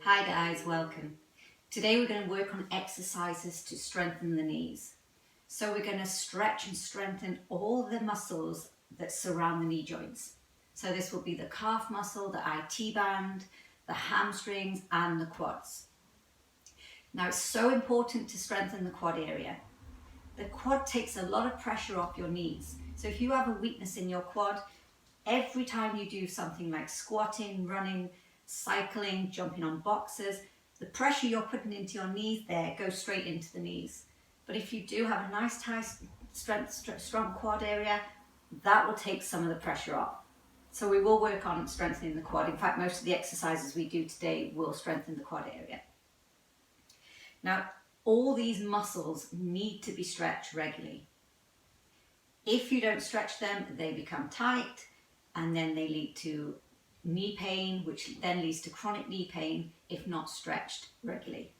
Hi guys, welcome. Today we're going to work on exercises to strengthen the knees. So we're going to stretch and strengthen all the muscles that surround the knee joints. So this will be the calf muscle, the IT band, the hamstrings and the quads. Now it's so important to strengthen the quad area. The quad takes a lot of pressure off your knees. So if you have a weakness in your quad, every time you do something like squatting, running, cycling, jumping on boxes, the pressure you're putting into your knees there goes straight into the knees. But if you do have a nice tight strong quad area, that will take some of the pressure off. So we will work on strengthening the quad. In fact, most of the exercises we do today will strengthen the quad area. Now, all these muscles need to be stretched regularly. If you don't stretch them, they become tight and then they lead to knee pain, which then leads to chronic knee pain if not stretched regularly.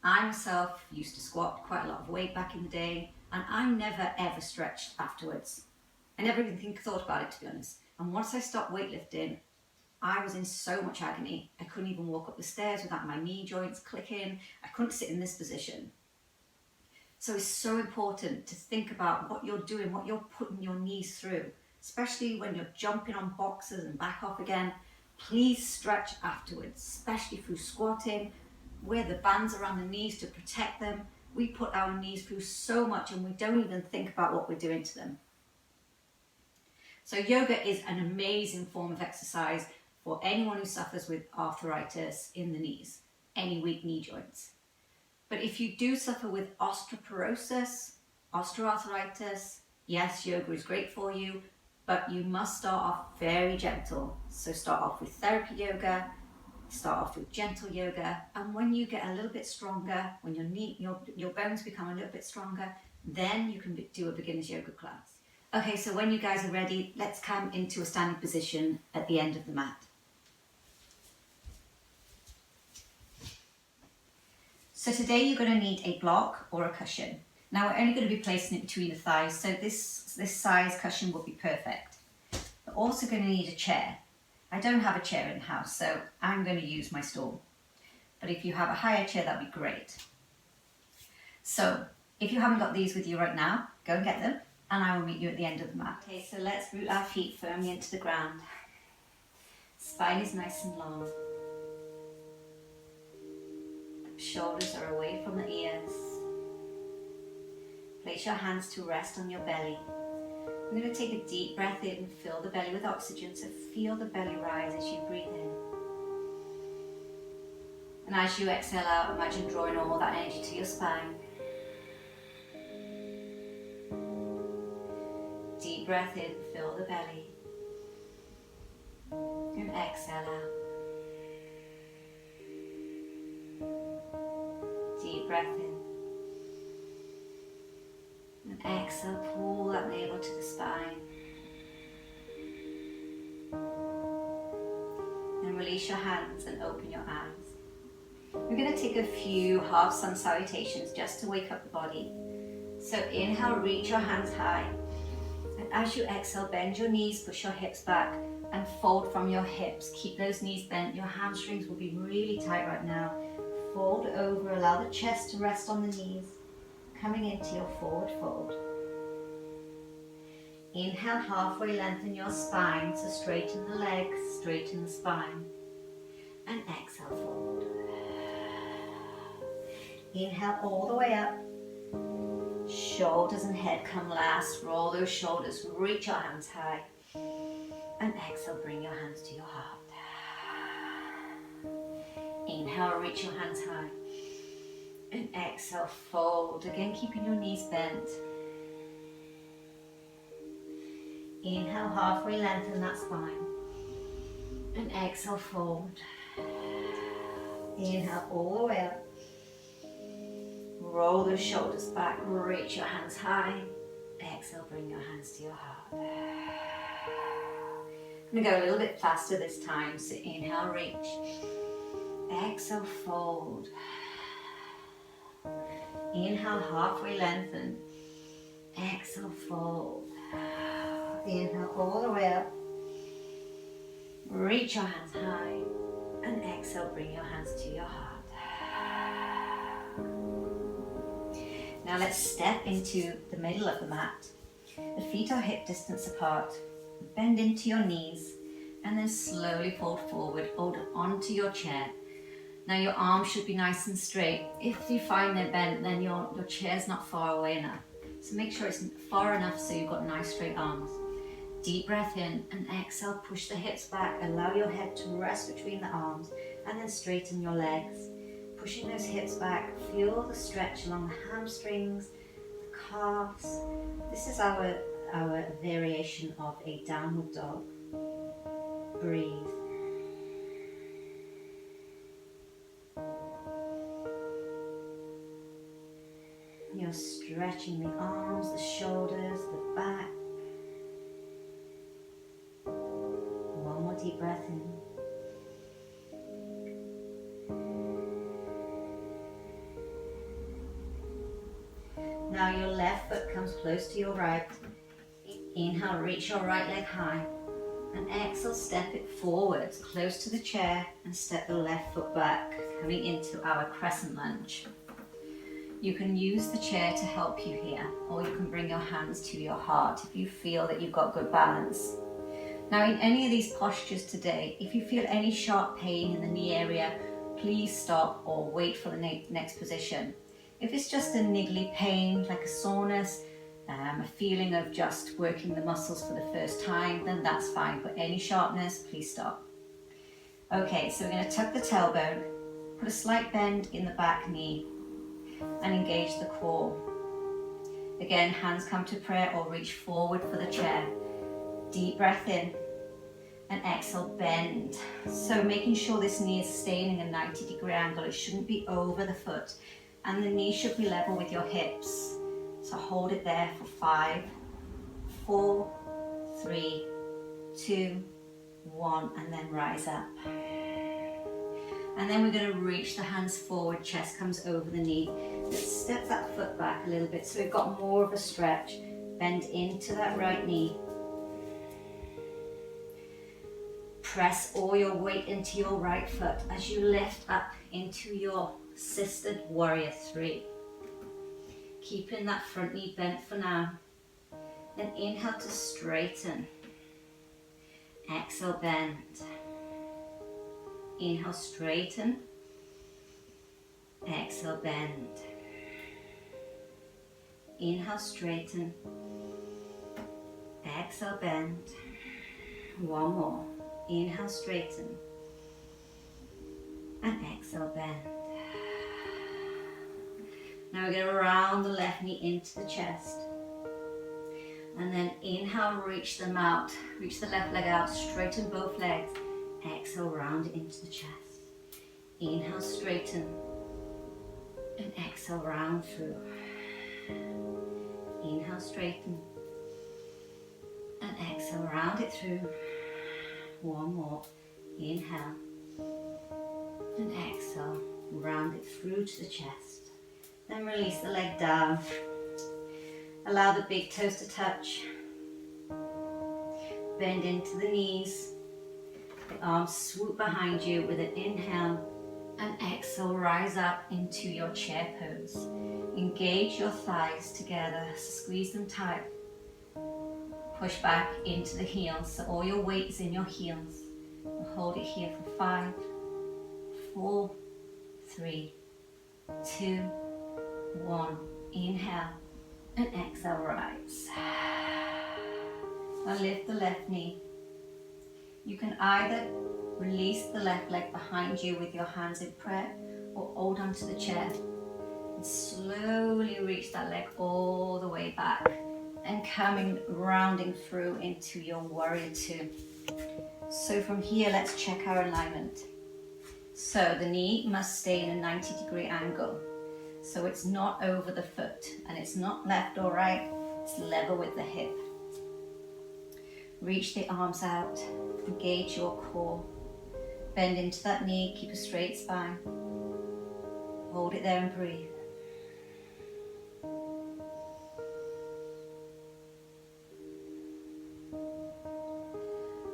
I myself used to squat quite a lot of weight back in the day, and I never ever stretched afterwards. I never even thought about it, to be honest. And once I stopped weightlifting, I was in so much agony. I couldn't even walk up the stairs without my knee joints clicking. I couldn't sit in this position. So it's so important to think about what you're doing, what you're putting your knees through, especially when you're jumping on boxes and back off again. Please stretch afterwards, especially through squatting. Wear the bands around the knees to protect them. We put our knees through so much and we don't even think about what we're doing to them. So yoga is an amazing form of exercise for anyone who suffers with arthritis in the knees, any weak knee joints. But if you do suffer with osteoporosis, osteoarthritis, yes, yoga is great for you, but you must start off very gentle. So start off with therapy yoga, start off with gentle yoga, and when you get a little bit stronger, when your bones become a little bit stronger, then you can do a beginner's yoga class. Okay, so when you guys are ready, let's come into a standing position at the end of the mat. So today you're going to need a block or a cushion. Now we're only going to be placing it between the thighs, so this size cushion will be perfect. We're also going to need a chair. I don't have a chair in the house, so I'm going to use my stool. But if you have a higher chair, that'd be great. So if you haven't got these with you right now, go and get them, and I will meet you at the end of the mat. Okay, so let's root our feet firmly into the ground. Spine is nice and long. Shoulders are away from the ears. Place your hands to rest on your belly. I'm going to take a deep breath in, fill the belly with oxygen, so feel the belly rise as you breathe in. And as you exhale out, imagine drawing all that energy to your spine. Deep breath in, fill the belly. And exhale out. Deep breath in. And exhale, pull that navel to the spine. And release your hands and open your eyes. We're going to take a few half sun salutations just to wake up the body. So inhale, reach your hands high. And as you exhale, bend your knees, push your hips back and fold from your hips. Keep those knees bent. Your hamstrings will be really tight right now. Fold over, allow the chest to rest on the knees. Coming into your forward fold. Inhale, halfway lengthen your spine, so straighten the legs, straighten the spine. And exhale, fold. Inhale all the way up. Shoulders and head come last. Roll those shoulders, reach your hands high. And exhale, bring your hands to your heart. Inhale, reach your hands high. And exhale, fold. Again, keeping your knees bent. Inhale, halfway lengthen that spine. And exhale, fold. Inhale all the way up. Roll those shoulders back, reach your hands high. Exhale, bring your hands to your heart. I'm going to go a little bit faster this time, so inhale, reach. Exhale, fold. Inhale, halfway lengthen. Exhale, fold. Inhale all the way up. Reach your hands high. And exhale. exhale, bring your hands to your heart. Now let's step into the middle of the mat. The feet are hip distance apart. Bend into your knees and then slowly fold forward, hold onto your chair. Now your arms should be nice and straight. If you find they're bent, then your chair's not far away enough. So make sure it's far enough so you've got nice straight arms. Deep breath in and exhale, push the hips back, allow your head to rest between the arms and then straighten your legs. Pushing those hips back, feel the stretch along the hamstrings, the calves. This is our variation of a downward dog. Breathe. You're stretching the arms, the shoulders, the back. One more deep breath in. Now your left foot comes close to your right. Inhale, reach your right leg high. And exhale, step it forwards, close to the chair, and step the left foot back, coming into our crescent lunge. You can use the chair to help you here, or you can bring your hands to your heart if you feel that you've got good balance. Now in any of these postures today, if you feel any sharp pain in the knee area, please stop or wait for the next position. If it's just a niggly pain, like a soreness, a feeling of just working the muscles for the first time, then that's fine. But any sharpness, please stop. Okay, so we're going to tuck the tailbone, put a slight bend in the back knee, and engage the core. Again, hands come to prayer or reach forward for the chair. Deep breath in and exhale, bend. So making sure this knee is staying in a 90-degree angle. It shouldn't be over the foot, and the knee should be level with your hips. So hold it there for 5, 4, 3, 2, 1, and then rise up. And then we're going to reach the hands forward, chest comes over the knee. Let's step that foot back a little bit so we've got more of a stretch. Bend into that right knee. Press all your weight into your right foot as you lift up into your assisted warrior 3. Keeping that front knee bent for now. Then inhale to straighten. Exhale, bend. Inhale, straighten. Exhale, bend. Inhale, straighten. Exhale, bend. One more. Inhale, straighten. And exhale, bend. Now we're going to round the left knee into the chest. And then inhale, reach them out. Reach the left leg out, straighten both legs. Exhale, round it into the chest. Inhale, straighten. And exhale, round through. Inhale, straighten. And exhale, round it through. One more. Inhale. And exhale, round it through to the chest. Then release the leg down. Allow the big toes to touch. Bend into the knees. The arms swoop behind you with an inhale, and exhale, rise up into your chair pose. Engage your thighs together, squeeze them tight. Push back into the heels, so all your weight is in your heels. And hold it here for 5, 4, 3, 2, 1. Inhale and exhale, rise. Now lift the left knee. You can either release the left leg behind you with your hands in prayer or hold onto the chair and slowly reach that leg all the way back and rounding through into your warrior 2. So from here, let's check our alignment. So the knee must stay in a 90-degree angle. So it's not over the foot and it's not left or right, it's level with the hip. Reach the arms out, engage your core. Bend into that knee, keep a straight spine. Hold it there and breathe.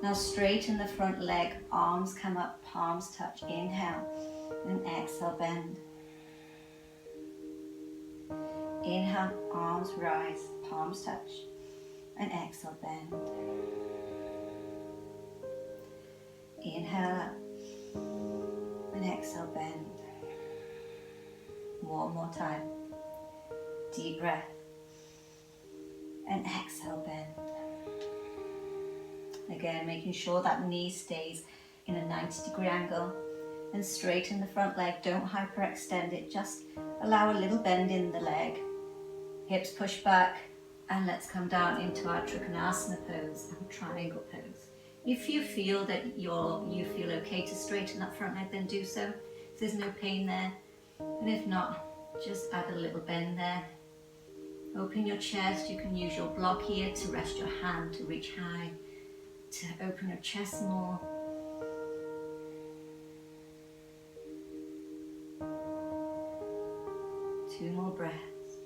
Now straighten the front leg, arms come up, palms touch. Inhale and exhale, bend. Inhale, arms rise, palms touch, and exhale, bend. Inhale up and exhale, bend. One more time. Deep breath and exhale, bend. Again, making sure that knee stays in a 90-degree angle, and straighten the front leg. Don't hyperextend it, just allow a little bend in the leg. Hips push back, and let's come down into our Trikonasana pose and triangle pose. If you feel that you feel okay to straighten that front leg, then do so. If there's no pain there, and if not, just add a little bend there. Open your chest. You can use your block here to rest your hand to reach high, to open your chest more. Two more breaths.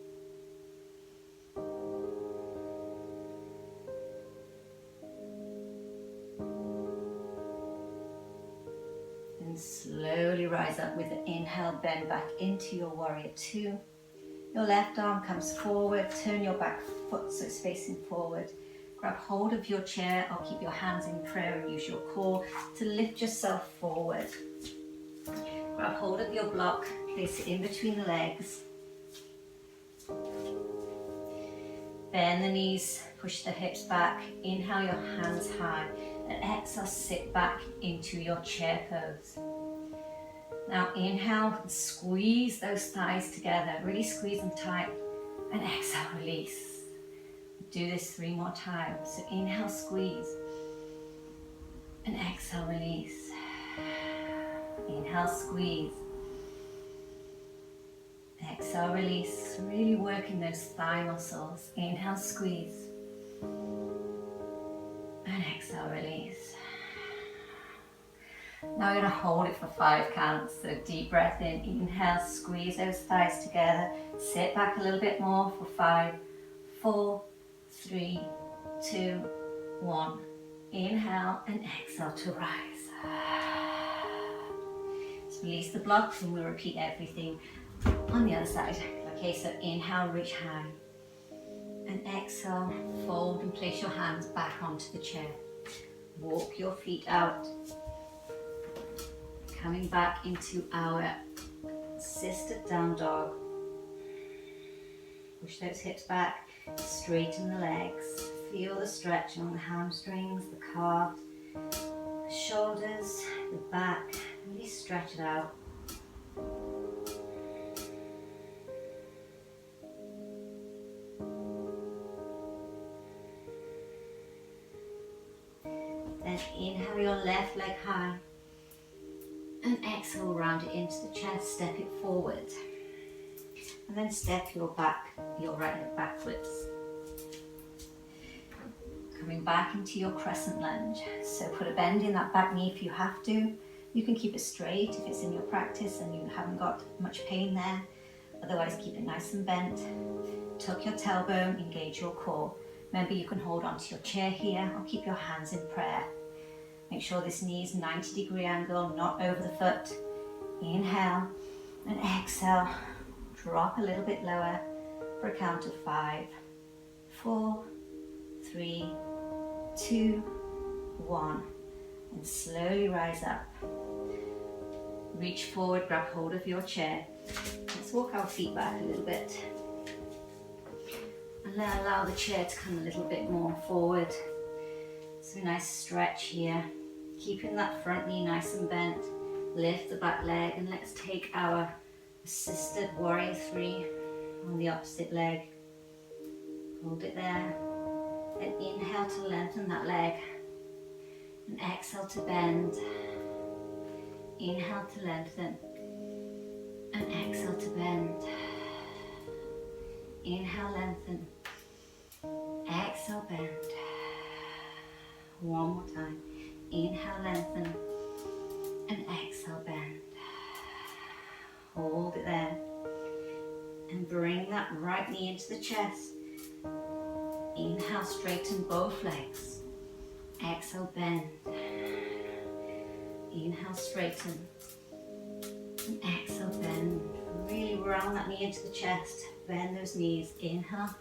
And slowly rise up with an inhale, bend back into your warrior two. Your left arm comes forward, turn your back foot so it's facing forward. Grab hold of your chair or keep your hands in prayer and use your core to lift yourself forward. Grab hold of your block, place it in between the legs. Bend the knees, push the hips back. Inhale your hands high and exhale, sit back into your chair pose. Now inhale and squeeze those thighs together, really squeeze them tight, and exhale, release. Do this 3 more times. So inhale, squeeze, and exhale, release. Inhale, squeeze. Exhale, release. Really working those thigh muscles. Inhale, squeeze, and exhale, release. Now we're going to hold it for 5 counts. So deep breath in, inhale, squeeze those thighs together. Sit back a little bit more for 5, 4, 3, 2, 1. Inhale and exhale to rise. Let's release the blocks and we'll repeat everything on the other side. Okay, so inhale, reach high. And exhale, fold and place your hands back onto the chair. Walk your feet out. Coming back into our assisted down dog. Push those hips back, straighten the legs. Feel the stretch on the hamstrings, the calves, the shoulders, the back. Really stretch it out. Then inhale your left leg high. And exhale, round it into the chest, step it forward. And then step your right leg backwards. Coming back into your crescent lunge. So put a bend in that back knee if you have to. You can keep it straight if it's in your practice and you haven't got much pain there. Otherwise, keep it nice and bent. Tuck your tailbone, engage your core. Remember, you can hold onto your chair here or keep your hands in prayer. Make sure this knee is 90-degree angle, not over the foot. Inhale and exhale. Drop a little bit lower for a count of 5, 4, 3, 2, 1. And slowly rise up. Reach forward, grab hold of your chair. Let's walk our feet back a little bit. And then allow the chair to come a little bit more forward. So nice stretch here. Keeping that front knee nice and bent. Lift the back leg and let's take our assisted warrior 3 on the opposite leg. Hold it there. Then inhale to lengthen that leg. And exhale to bend. Inhale to lengthen. And exhale to bend. Inhale, lengthen. Exhale, bend. One more time. Inhale, lengthen. And exhale, bend. Hold it there. And bring that right knee into the chest. Inhale, straighten both legs. Exhale, bend. Inhale, straighten. And exhale, bend. Really round that knee into the chest. Bend those knees. Inhale.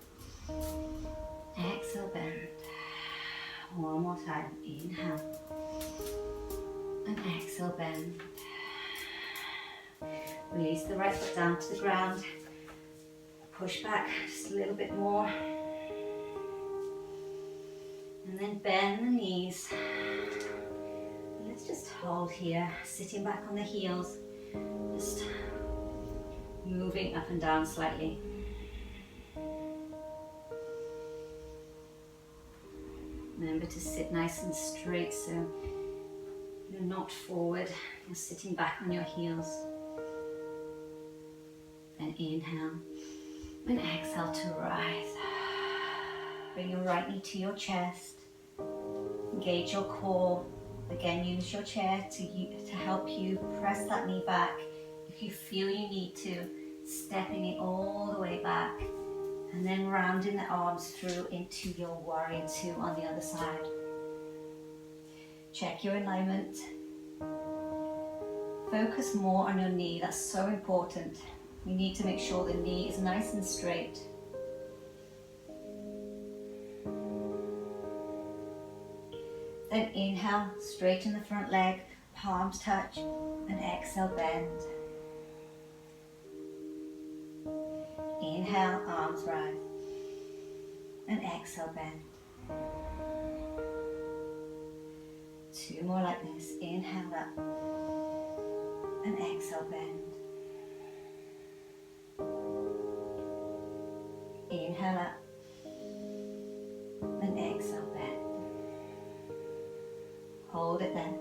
Exhale, bend. One more time. Inhale. And exhale, bend. Release the right foot down to the ground. Push back just a little bit more. And then bend the knees. Let's just hold here, sitting back on the heels. Just moving up and down slightly. Remember to sit nice and straight so you're not forward, you're sitting back on your heels. Then inhale and exhale to rise. Bring your right knee to your chest. Engage your core. Again, use your chair to help you press that knee back. If you feel you need to, stepping it all the way back. And then rounding the arms through into your warrior two on the other side. Check your alignment. Focus more on your knee, that's so important. You need to make sure the knee is nice and straight. Then inhale, straighten the front leg, palms touch, and exhale, bend. Inhale, arms rise, and exhale, bend. Two more like this. Inhale up, and exhale, bend. Inhale up, and exhale, bend. Hold it then.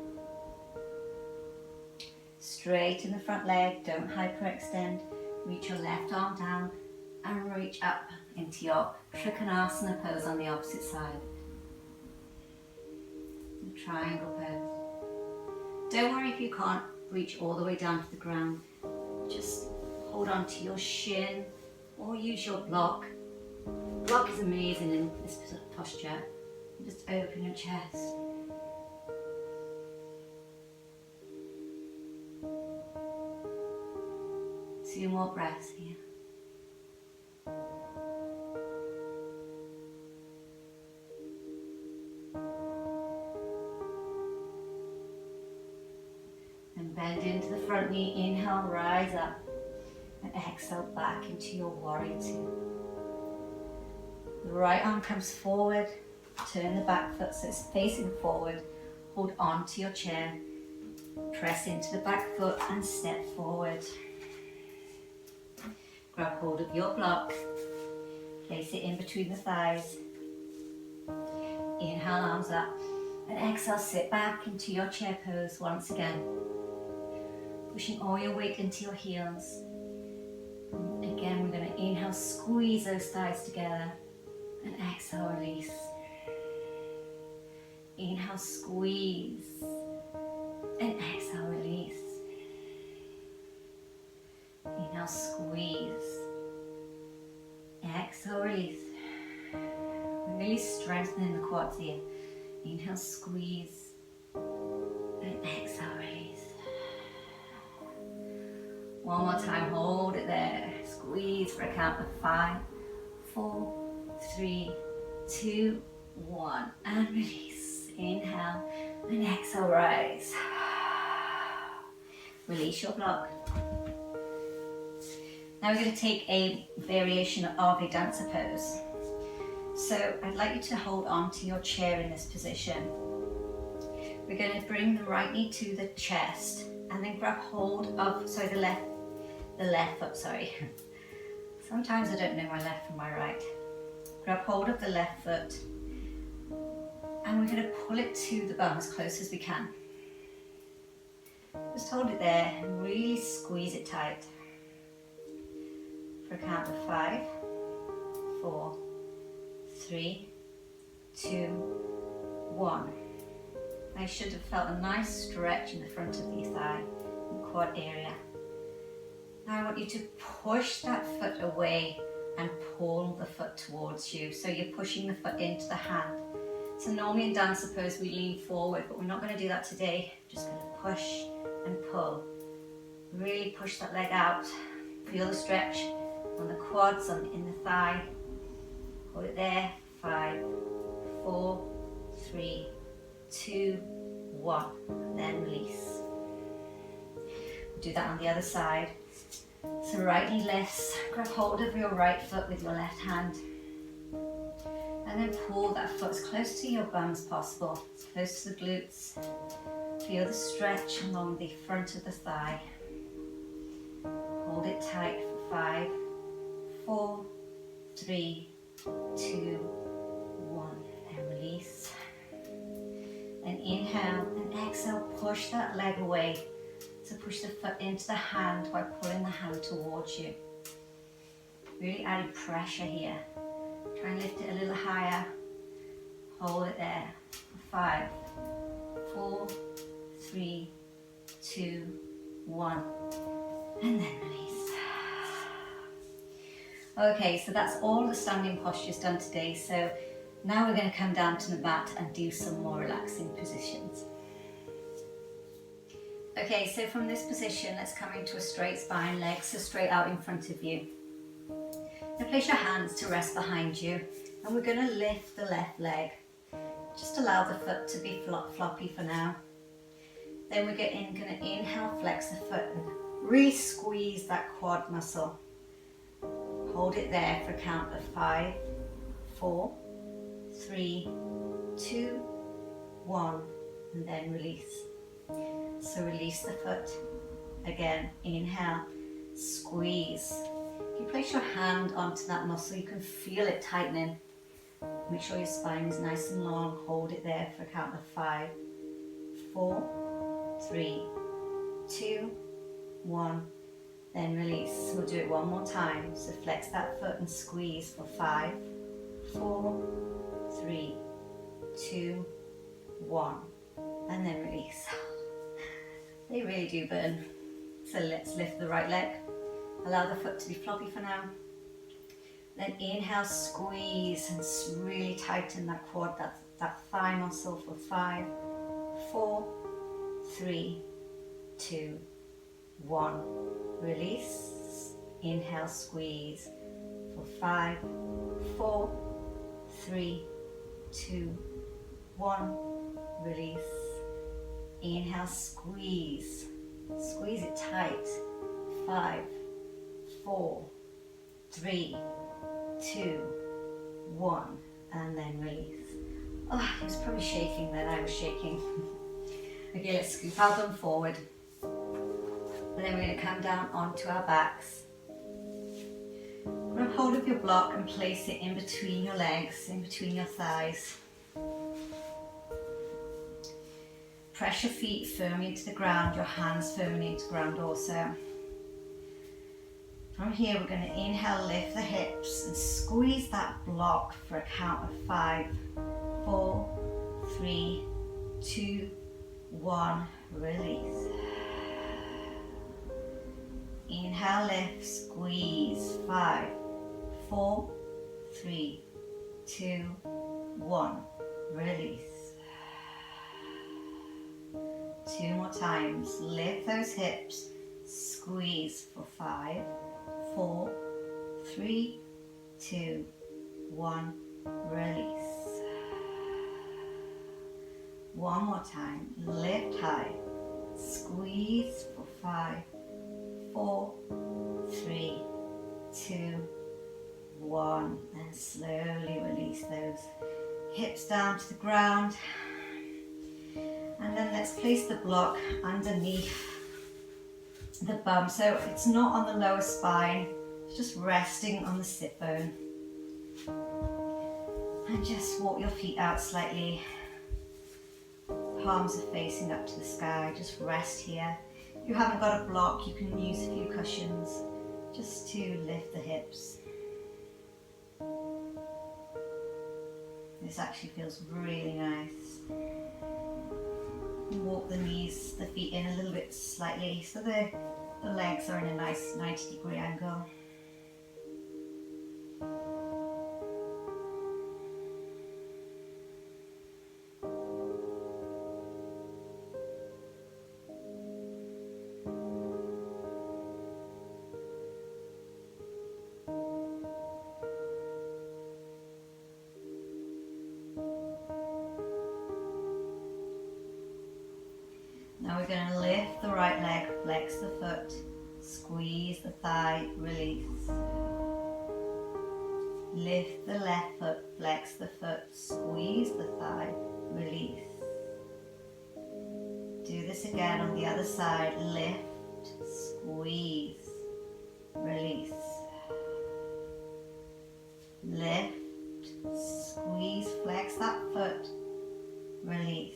Straighten the front leg, don't hyperextend. Reach your left arm down and reach up into your Trikonasana pose on the opposite side. The triangle pose. Don't worry if you can't reach all the way down to the ground. Just hold on to your shin or use your block. Block is amazing in this posture. Just open your chest. Two more breaths here. And bend into the front knee. Inhale, rise up. And exhale back into your warrior two. The right arm comes forward. Turn the back foot so it's facing forward. Hold on to your chair. Press into the back foot and step forward. Grab hold of your block. Place it in between the thighs. Inhale, arms up. And exhale, sit back into your chair pose once again. Pushing all your weight into your heels. Again, we're going to inhale, squeeze those thighs together. And exhale, release. Inhale, squeeze. And exhale, release. Inhale, squeeze. Exhale, release. Really strengthening the quads here. Inhale, squeeze. And exhale, release. One more time, hold it there. Squeeze for a count of 5, 4, 3, 2, 1. And release. Inhale and exhale, rise. Release your block. Now we're going to take a variation of a dancer pose. So I'd like you to hold on to your chair in this position. We're going to bring the right knee to the chest and then grab hold of, the left foot, sorry. Sometimes I don't know my left from my right. Grab hold of the left foot and we're going to pull it to the bum as close as we can. Just hold it there and really squeeze it tight. For a count of 5, 4, 3, 2, 1. I should have felt a nice stretch in the front of the thigh and quad area. Now I want you to push that foot away and pull the foot towards you. So you're pushing the foot into the hand So normally in dance pose we lean forward, but we're not going to do that today. Just going to push and pull. Really push that leg out. Feel the stretch on the quads, in the thigh. Hold it there. 5, 4, 3, 2, 1. Then release. Do that on the other side. So right knee lifts. Grab hold of your right foot with your left hand. And then pull that foot as close to your bum as possible, as close to the glutes. Feel the stretch along the front of the thigh. Hold it tight for 5, 4, 3, 2, 1. And release. And inhale and exhale, push that leg away. So push the foot into the hand by pulling the hand towards you. Really added pressure here. Try and lift it a little higher. Hold it there. 5, 4, 3, 2, 1. And then release. Okay, so that's all the standing postures done today. So now we're going to come down to the mat and do some more relaxing positions. Okay, so from this position, let's come into a straight spine, legs are straight out in front of you. Now place your hands to rest behind you, and we're going to lift the left leg. Just allow the foot to be floppy for now. Then we're going to inhale, flex the foot, and really squeeze that quad muscle. Hold it there for a count of 5, 4, 3, 2, 1, and then release. So release the foot. Again, inhale, squeeze. If you place your hand onto that muscle, you can feel it tightening. Make sure your spine is nice and long. Hold it there for a count of 5, 4, 3, 2, 1, then release. We'll do it one more time. So flex that foot and squeeze for 5, 4, 3, 2, 1, and then release. They really do burn. So let's lift the right leg. Allow the foot to be floppy for now. Then inhale, squeeze and really tighten that quad, that thigh muscle for 5, 4, 3, 2, 1. Release. Inhale, squeeze for 5, 4, 3, 2, 1. Release. Inhale, squeeze. Squeeze it tight. 5, 4, 3, 2, 1, and then release. Oh, it was probably shaking then, I was shaking. Okay, let's scoop our bum forward. And then we're going to come down onto our backs. Grab hold of your block and place it in between your legs, in between your thighs. Press your feet firmly into the ground, your hands firmly into the ground also. From here, we're going to inhale, lift the hips and squeeze that block for a count of 5, 4, 3, 2, 1, release. Inhale, lift, squeeze, 5, 4, 3, 2, 1, release. 2 more times, lift those hips, squeeze for 5, 4, 3, 2, 1, release. One more time, lift high, squeeze for 5, 4, 3, 2, 1, and slowly release those hips down to the ground. And then let's place the block underneath the bum, so it's not on the lower spine, it's just resting on the sit bone. And just walk your feet out slightly. Palms are facing up to the sky, just rest here. If you haven't got a block, you can use a few cushions just to lift the hips. This actually feels really nice. Walk the knees, the feet in a little bit slightly so the legs are in a nice 90-degree angle. going to lift the right leg, flex the foot, squeeze the thigh, release. Lift the left foot, flex the foot, squeeze the thigh, release. Do this again on the other side. Lift, squeeze, release. Lift, squeeze, flex that foot, release.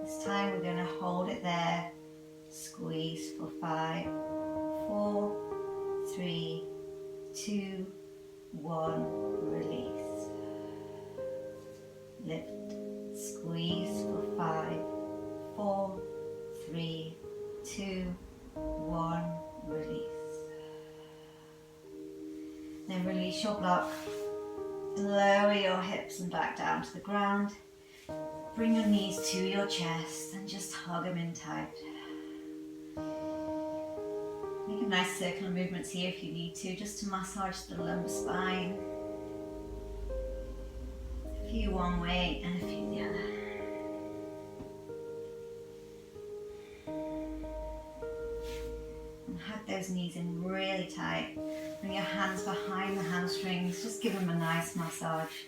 This time we're going to hold it there. Squeeze for 5, 4, 3, 2, 1, release. Lift, squeeze for 5, 4, 3, 2, 1, release. Then release your block. Lower your hips and back down to the ground. Bring your knees to your chest and just hug them in tight. Make a nice circular movements here if you need to, just to massage the lumbar spine. A few one way and a few the other. And hug those knees in really tight. Bring your hands behind the hamstrings, just give them a nice massage.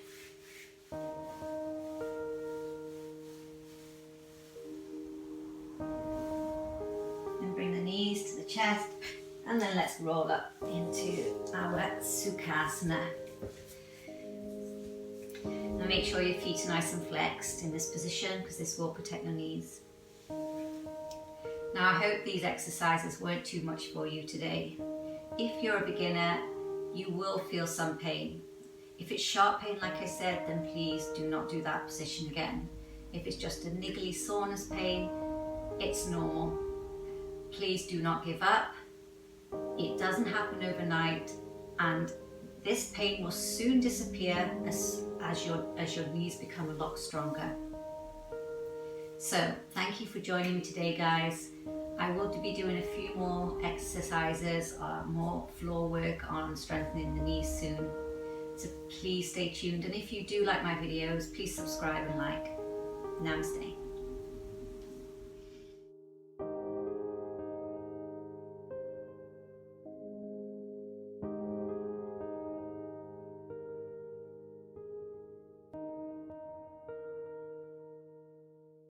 And bring the knees to the chest, and then let's roll up into our Sukhasana. Now make sure your feet are nice and flexed in this position, because this will protect your knees. Now I hope these exercises weren't too much for you today. If you're a beginner, you will feel some pain. If it's sharp pain, like I said, then please do not do that position again. If it's just a niggly soreness pain, it's normal. Please do not give up. It doesn't happen overnight, and this pain will soon disappear as your knees become a lot stronger. So thank you for joining me today, guys. I will be doing a few more exercises, more floor work on strengthening the knees soon. So please stay tuned, and if you do like my videos, please subscribe and like. Namaste.